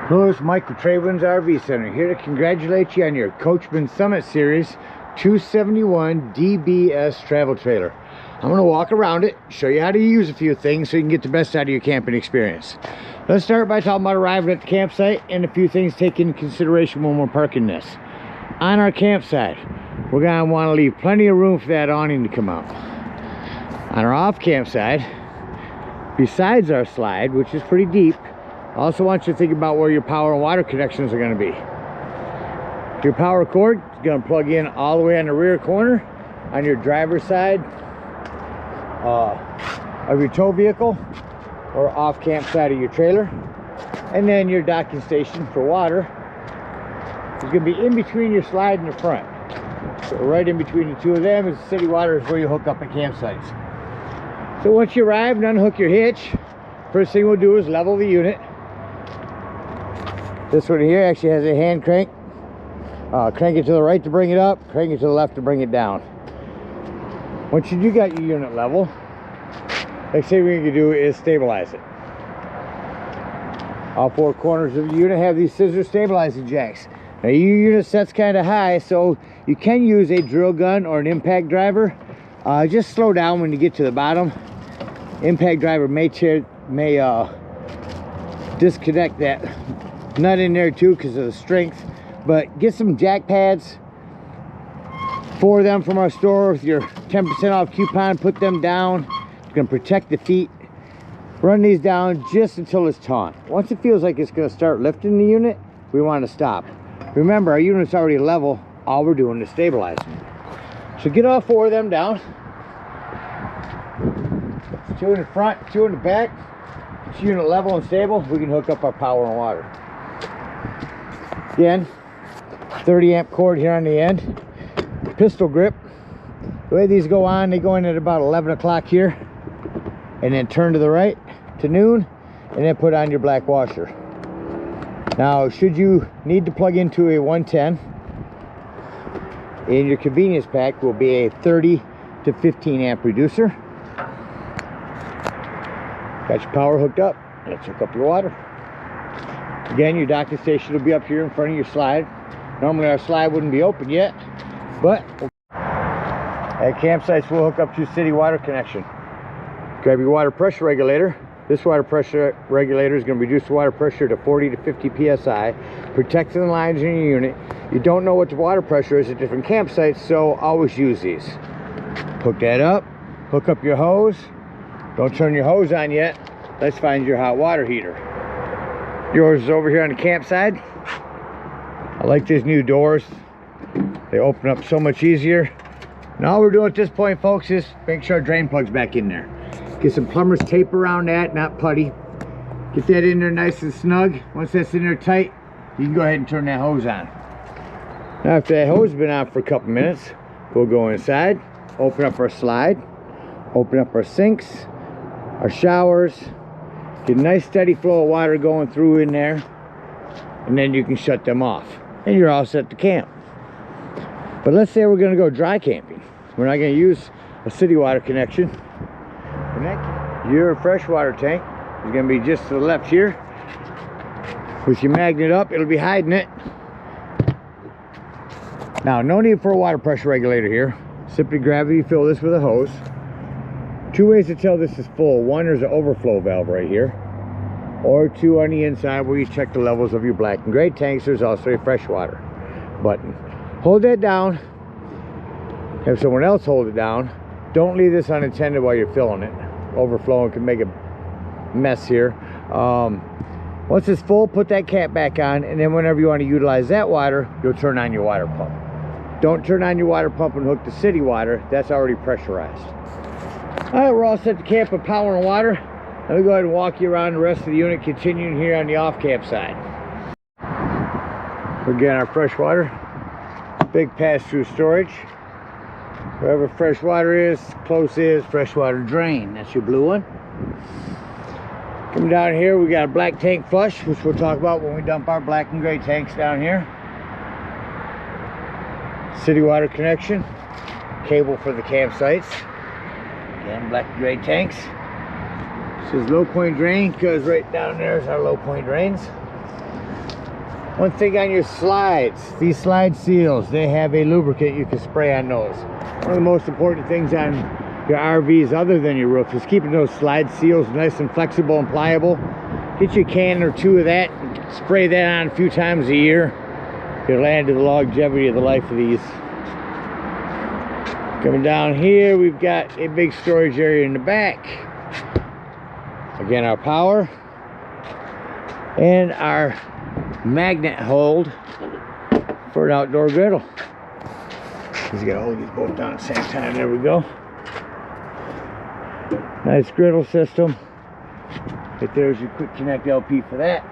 Hello, it's Mike with TradeWinds RV Center, here to congratulate you on your Coachman Summit Series 271 DBS travel trailer. I'm going to walk around it, show you how to use a few things so you can get the best out of your camping experience. Let's start by talking about arriving at the campsite and a few things to take into consideration when we're parking this. On our campsite, we're going to want to leave plenty of room for that awning to come out. On our off campsite, besides our slide, which is pretty deep, I also want you to think about where your power and water connections are going to be. Your power cord is going to plug in all the way on the rear corner on your driver's side of your tow vehicle or off camp side of your trailer. And then your docking station for water is going to be in between your slide and your front. So right in between the two of them is city water, is where you hook up at campsites. So once you arrive and unhook your hitch, first thing we'll do is level the unit. This one here actually has a hand crank. Crank it to the right to bring it up, crank it to the left to bring it down. Once you do got your unit level, next thing we can do is stabilize it. All four corners of the unit have these scissor stabilizing jacks. Now your unit set's kind of high, so you can use a drill gun or an impact driver. Just slow down when you get to the bottom. Impact driver may disconnect that nut in there too because of the strength, but get some jack pads, 4 of them from our store with your 10% off coupon. Put them down. It's going to protect the feet. Run these down just until it's taut. Once it feels like it's going to start lifting the unit, we want to stop. Remember, our unit's already level. All we're doing is stabilizing. So get all 4 of them down. 2 in the front, 2 in the back. It's unit level and stable. We can hook up our power and water. Again, 30 amp cord here on the end. Pistol grip. The way these go on, they go in at about 11 o'clock here, and then turn to the right to noon, and then put on your black washer. Now, should you need to plug into a 110, in your convenience pack will be a 30 to 15 amp reducer. Got your power hooked up. Let's hook up your water. Again, your docking station will be up here in front of your slide. Normally our slide wouldn't be open yet, but at campsites we'll hook up to city water connection. Grab your water pressure regulator. This water pressure regulator is going to reduce the water pressure to 40 to 50 psi, protecting the lines in your unit. You don't know what the water pressure is at different campsites, so always use these. Hook that up. Hook up your hose. Don't turn your hose on yet. Let's find your hot water heater. Yours is over here on the campsite. I like these new doors. They open up so much easier. And all we're doing at this point, folks, is make sure our drain plug's back in there. Get some plumber's tape around that, not putty. Get that in there nice and snug. Once that's in there tight, you can go ahead and turn that hose on. Now after that hose has been on for a couple minutes, we'll go inside, open up our slide, open up our sinks, our showers, get a nice steady flow of water going through in there, and then you can shut them off and you're all set to camp. But let's say we're going to go dry camping. We're not going to use a city water connection. Your freshwater tank is going to be just to the left here. With your magnet up, it'll be hiding it. Now, no need for a water pressure regulator here. Simply gravity fill this with a hose. 2 ways to tell this is full. 1, there's an overflow valve right here. Or 2, on the inside where you check the levels of your black and gray tanks, there's also a freshwater button. Hold that down. Have someone else hold it down. Don't leave this unattended while you're filling it. Overflowing can make a mess here. Once it's full, put that cap back on, and then whenever you want to utilize that water, you'll turn on your water pump. Don't turn on your water pump and hook the city water. That's already pressurized. All right, we're all set to camp with power and water. Let me go ahead and walk you around the rest of the unit, continuing here on the off-camp side. Again, our fresh water, big pass-through storage. Wherever fresh water is, close is freshwater drain. That's your blue one. Coming down here, we got a black tank flush, which we'll talk about when we dump our black and gray tanks down here. City water connection, cable for the campsites. Again, black and gray tanks. This is low point drain because right down there is our low point drains. One thing on your slides, these slide seals, they have a lubricant you can spray on those. One of the most important things on your RVs other than your roof is keeping those slide seals nice and flexible and pliable. Get you a can or two of that, and spray that on a few times a year. It'll add to the longevity of the life of these. Coming down here, we've got a big storage area in the back. Again, our power and our magnet hold for an outdoor griddle. You gotta hold these both down at the same time. There we go. Nice griddle system. Right there's your quick connect LP for that.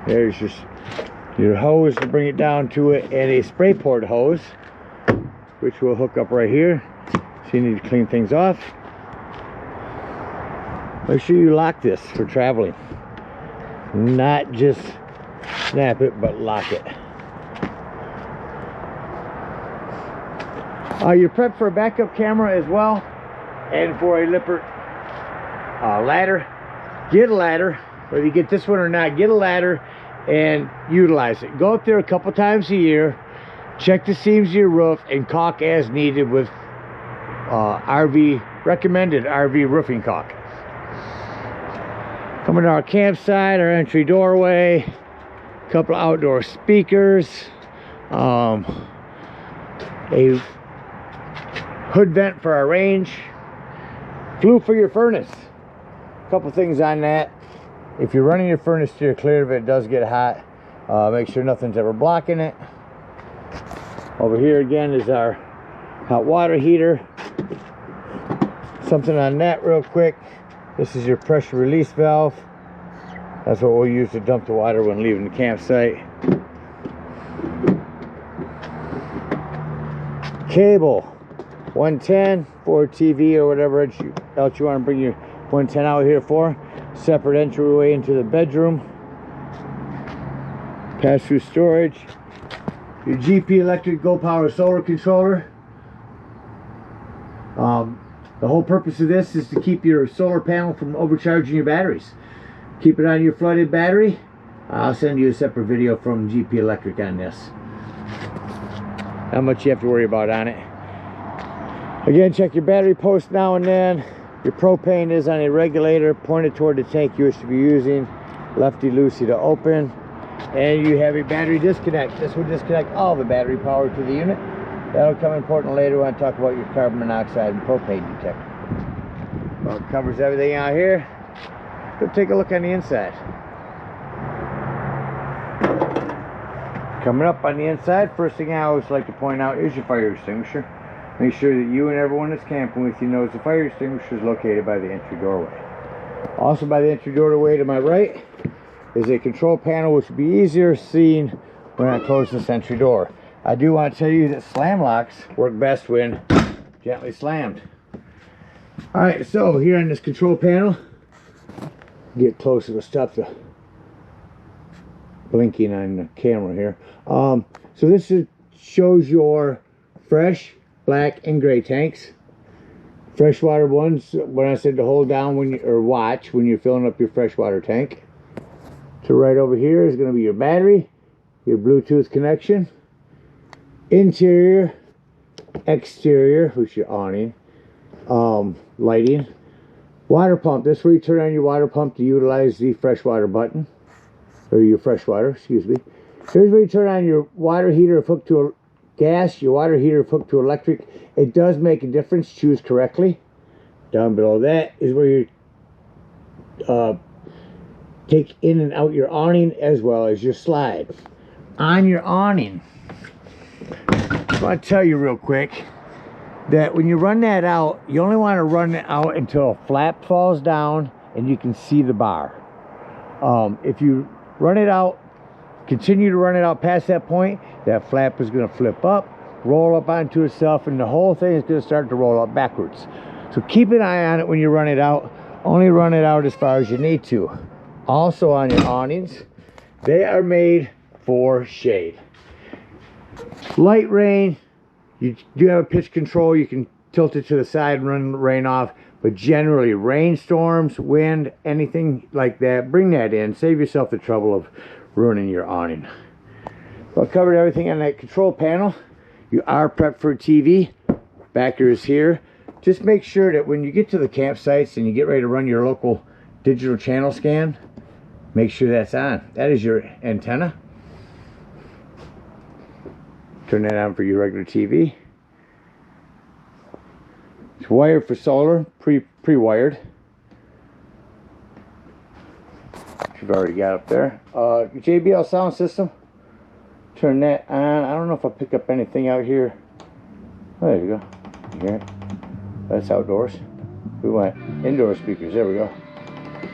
There's your hose to bring it down to it, and a spray port hose, which will hook up right here. So you need to clean things off. Make sure you lock this for traveling. Not just snap it, but lock it. You're prepped for a backup camera as well, and for a Lippert ladder. Get a ladder, whether you get this one or not, get a ladder and utilize it. Go up there a couple times a year, check the seams of your roof, and caulk as needed with recommended RV roofing caulk. Coming to our campsite, our entry doorway, a couple of outdoor speakers, a hood vent for our range, flue for your furnace. A couple things on that. If you're running your furnace to your clear, if it does get hot, make sure nothing's ever blocking it. Over here again is our hot water heater. Something on that real quick. This is your pressure release valve. That's what we'll use to dump the water when leaving the campsite. Cable 110 for TV or whatever else you want to bring your 110 out here for. Separate entryway into the bedroom. Pass-through storage. Your GP Electric Go Power solar controller. The whole purpose of this is to keep your solar panel from overcharging your batteries. Keep it on your flooded battery. I'll send you a separate video from GP Electric on this. Not much you have to worry about on it. Again, check your battery post now and then. Your propane is on a regulator pointed toward the tank you wish to be using. Lefty-loosey to open. And you have a battery disconnect. This will disconnect all the battery power to the unit. That'll come important later when I talk about your carbon monoxide and propane detector. Well, it covers everything out here. Let's take a look on the inside. Coming up on the inside, first thing I always like to point out is your fire extinguisher. Make sure that you and everyone that's camping with you knows the fire extinguisher is located by the entry doorway. Also by the entry doorway to my right is a control panel, which will be easier seen when I close this entry door. I do want to tell you that slam locks work best when gently slammed. Alright, so here on this control panel, get closer to stop the blinking on the camera here. So this shows your fresh, black, and gray tanks. Freshwater ones, when I said to hold down when you, or watch when you're filling up your freshwater tank. So right over here is going to be your battery, your Bluetooth connection, interior, exterior, which is your awning, lighting, water pump. This is where you turn on your water pump to utilize the freshwater button, or your freshwater, excuse me. Here's where you turn on your water heater if hooked to a gas, your water heater if hooked to electric. It does make a difference. Choose correctly. Down below that is where you take in and out your awning as well as your slide. On your awning, I want to tell you real quick that when you run that out, you only want to run it out until a flap falls down and you can see the bar. If you run it out, continue to run it out past that point, that flap is going to flip up, roll up onto itself, and the whole thing is going to start to roll up backwards. So keep an eye on it when you run it out. Only run it out as far as you need to. Also on your awnings, they are made for shade. Light rain, you do have a pitch control. You can tilt it to the side and run the rain off, But generally, rainstorms, wind, anything like that, bring that in. Save yourself the trouble of ruining your awning. Well, I covered everything on that control panel. You are prepped for a TV. Backer is here. Just make sure that when you get to the campsites and you get ready to run your local digital channel scan, make sure that's on. That is your antenna. Turn that on for your regular TV. It's wired for solar, pre-wired. You've already got up there. Your JBL sound system. Turn that on. I don't know if I'll pick up anything out here. Oh, there you go. You hear it? That's outdoors. We want indoor speakers. There we go.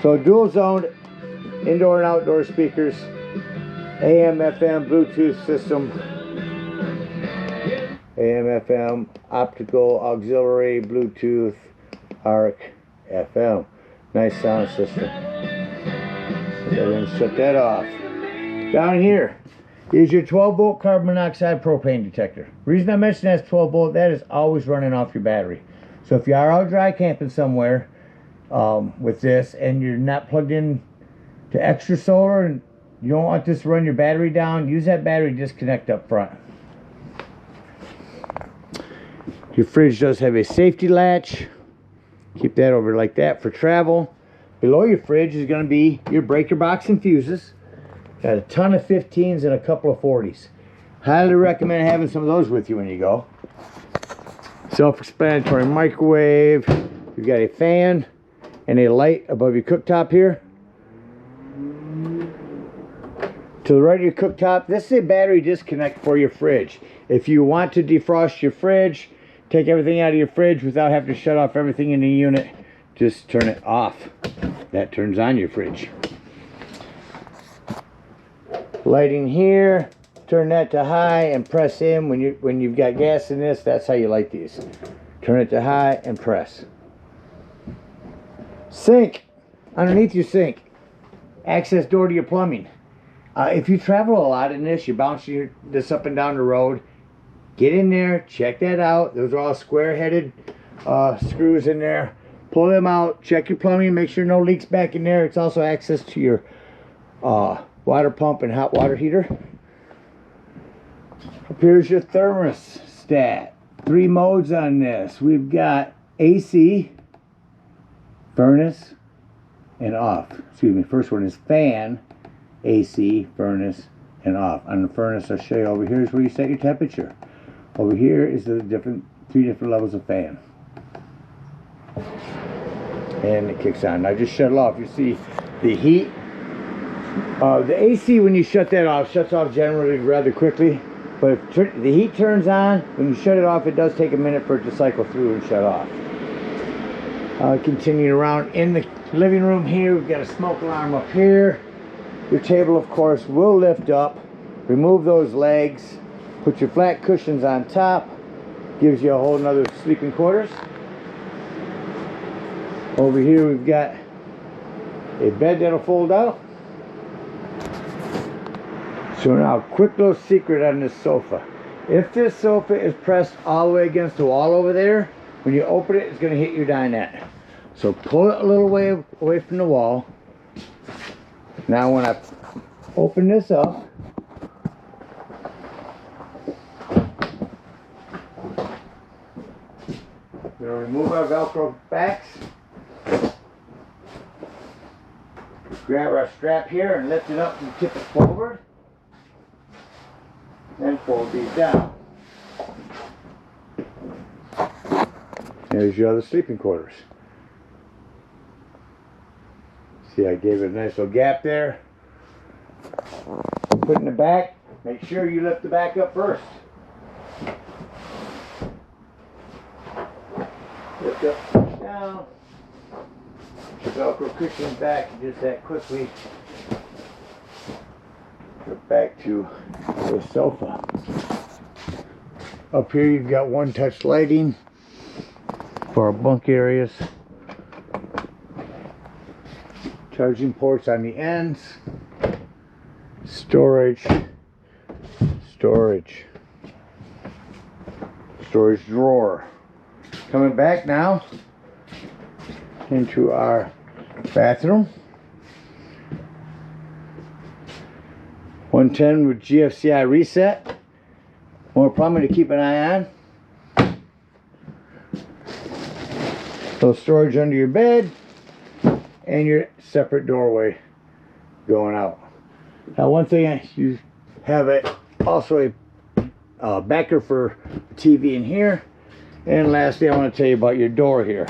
So dual zoned indoor and outdoor speakers. AM, FM, Bluetooth system. AM, FM, optical, auxiliary, Bluetooth, ARC, FM. Nice sound system. Shut that off. Down here is your 12 volt carbon monoxide propane detector. The reason I mentioned that's 12 volt, that is always running off your battery. So if you are out dry camping somewhere with this and you're not plugged in to extra solar and you don't want this to run your battery down, use that battery disconnect up front. Your fridge does have a safety latch. Keep that over like that for travel. Below your fridge is going to be your breaker box and fuses. Got a ton of 15s and a couple of 40s. Highly recommend having some of those with you when you go. Self-explanatory microwave. You've got a fan and a light above your cooktop here. To the right of your cooktop, this is a battery disconnect for your fridge. If you want to defrost your fridge, take everything out of your fridge without having to shut off everything in the unit, just turn it off. That turns on your fridge. Lighting here, turn that to high and press in. When you've got gas in this, that's how you light these. Turn it to high and press. Sink. Underneath your sink, access door to your plumbing. If you travel a lot in this, you bounce this up and down the road, get in there, check that out. Those are all square-headed screws in there. Pull them out, check your plumbing, make sure no leaks back in there. It's also access to your water pump and hot water heater. Up here's your thermostat. 3 modes on this. We've got AC, furnace, and off. Excuse me, first one is fan, AC, furnace, and off. On the furnace, I'll show you over here is where you set your temperature. Over here is the 3 different levels of fan. And it kicks on. Now just shut it off. You see the heat. The AC, when you shut that off, shuts off generally rather quickly. But if the heat turns on, when you shut it off, it does take a minute for it to cycle through and shut off. Continuing around in the living room here, we've got a smoke alarm up here. Your table, of course, will lift up. Remove those legs. Put your flat cushions on top. Gives you a whole nother sleeping quarters. Over here we've got a bed that'll fold out. So now, quick little secret on this sofa. If this sofa is pressed all the way against the wall over there, when you open it, it's going to hit your dinette. So pull it a little way away from the wall. Now when I open this up, we're going to remove our Velcro backs. Grab our strap here and lift it up and tip it forward. Then fold these down. There's your other sleeping quarters. See, I gave it a nice little gap there. Put in the back. Make sure you lift the back up first. Lift up, push down. Your Velcro cushion back just that quickly. Go back to the sofa. Up here you've got one-touch lighting for our bunk areas. Charging ports on the ends. Storage. Storage drawer. Coming back now, into our bathroom. 110 with GFCI reset. More plumbing to keep an eye on. Little storage under your bed. And your separate doorway going out. Now one thing, you have also a backer for TV in here. And lastly, I want to tell you about your door here.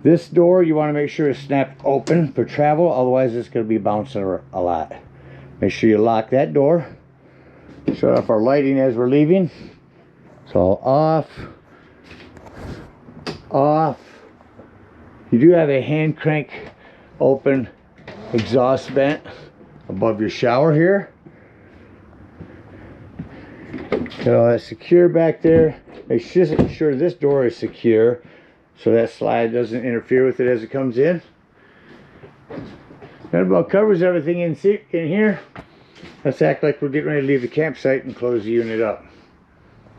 This door, you want to make sure it's snapped open for travel, otherwise it's going to be bouncing a lot. Make sure you lock that door. Shut off our lighting as we're leaving. It's all off. Off. You do have a hand crank open exhaust vent above your shower here. Got all that secure back there. Make sure this door is secure so that slide doesn't interfere with it as it comes in. That about covers everything in here. Let's act like we're getting ready to leave the campsite and close the unit up.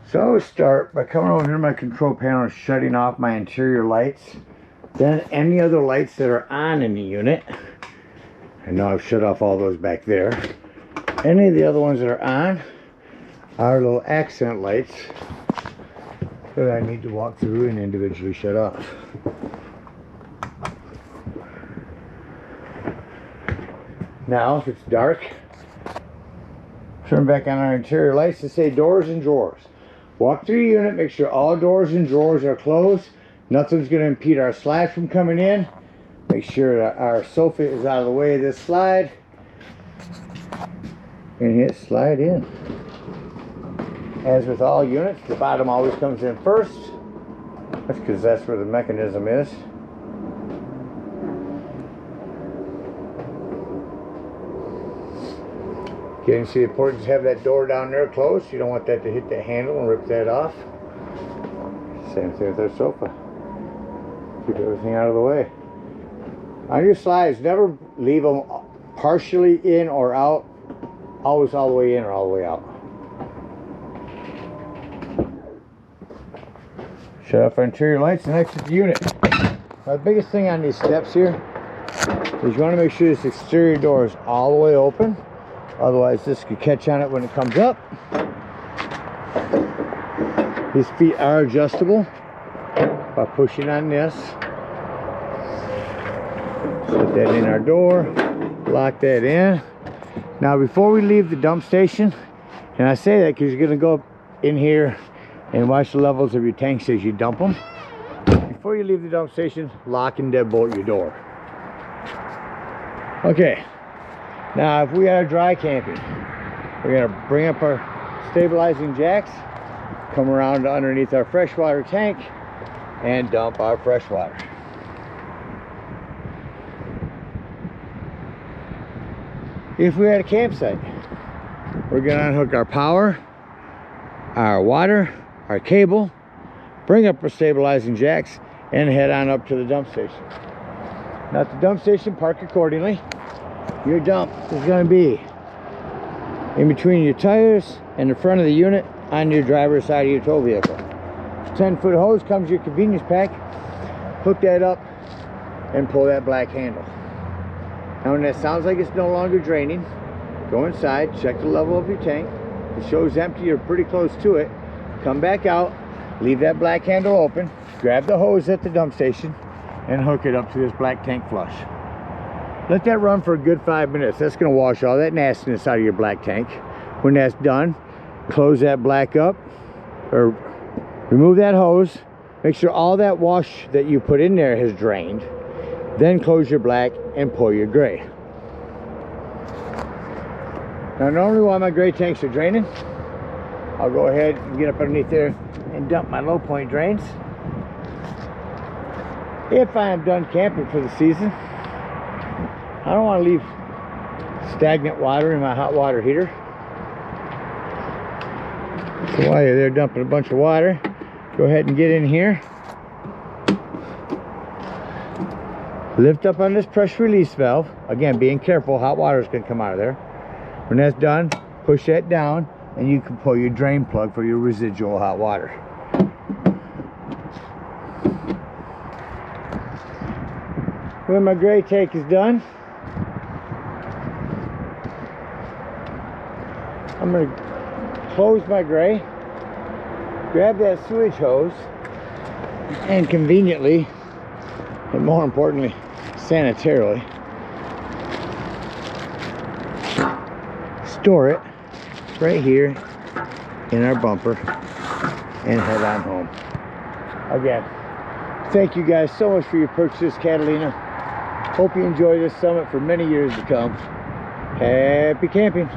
So I would start by coming over here to my control panel and shutting off my interior lights. Then any other lights that are on in the unit. I know I've shut off all those back there. Any of the other ones that are on are little accent lights that I need to walk through and individually shut off. Now, if it's dark, turn back on our interior lights to say doors and drawers. Walk through your unit, make sure all doors and drawers are closed. Nothing's going to impede our slide from coming in. Make sure that our sofa is out of the way of this slide. And hit slide in. As with all units, the bottom always comes in first. That's because that's where the mechanism is. Again, see the importance to have that door down there closed. You don't want that to hit the handle and rip that off. Same thing with our sofa. Keep everything out of the way. On your slides, never leave them partially in or out. Always all the way in or all the way out. Shut off our interior lights and exit the unit. Now, the biggest thing on these steps here is you want to make sure this exterior door is all the way open. Otherwise, this could catch on it when it comes up. These feet are adjustable by pushing on this. Put that in our door. Lock that in. Now, before we leave the dump station, and I say that because you're going to go in here and watch the levels of your tanks as you dump them. Before you leave the dump station, lock and deadbolt your door. Okay. Now, if we are dry camping, we're going to bring up our stabilizing jacks, come around to underneath our freshwater tank, and dump our freshwater. If we're at a campsite, we're going to unhook our power, our water, our cable, bring up our stabilizing jacks, and head on up to the dump station. Now, at the dump station, park accordingly. Your dump is going to be in between your tires and the front of the unit on your driver's side of your tow vehicle. 10-foot hose comes with your convenience pack. Hook that up and pull that black handle. Now, when that sounds like it's no longer draining, go inside, check the level of your tank. If it shows empty, you're pretty close to it. Come back out, leave that black handle open, grab the hose at the dump station, and hook it up to this black tank flush. Let that run for a good 5 minutes. That's going to wash all that nastiness out of your black tank. When that's done, close that black up, or remove that hose. Make sure all that wash that you put in there has drained. Then close your black and pull your gray. Now, normally while my gray tanks are draining, I'll go ahead and get up underneath there and dump my low point drains. If I am done camping for the season, I don't want to leave stagnant water in my hot water heater. So while you're there dumping a bunch of water, go ahead and get in here. Lift up on this pressure release valve. Again, being careful, hot water is going to come out of there. When that's done, push that down and you can pull your drain plug for your residual hot water. When my gray take is done, I'm going to close my gray, grab that sewage hose, and conveniently, and more importantly, sanitarily, store it right here in our bumper and head on home. Again, thank you guys so much for your purchase, Catalina. Hope you enjoy this summit for many years to come. Happy camping.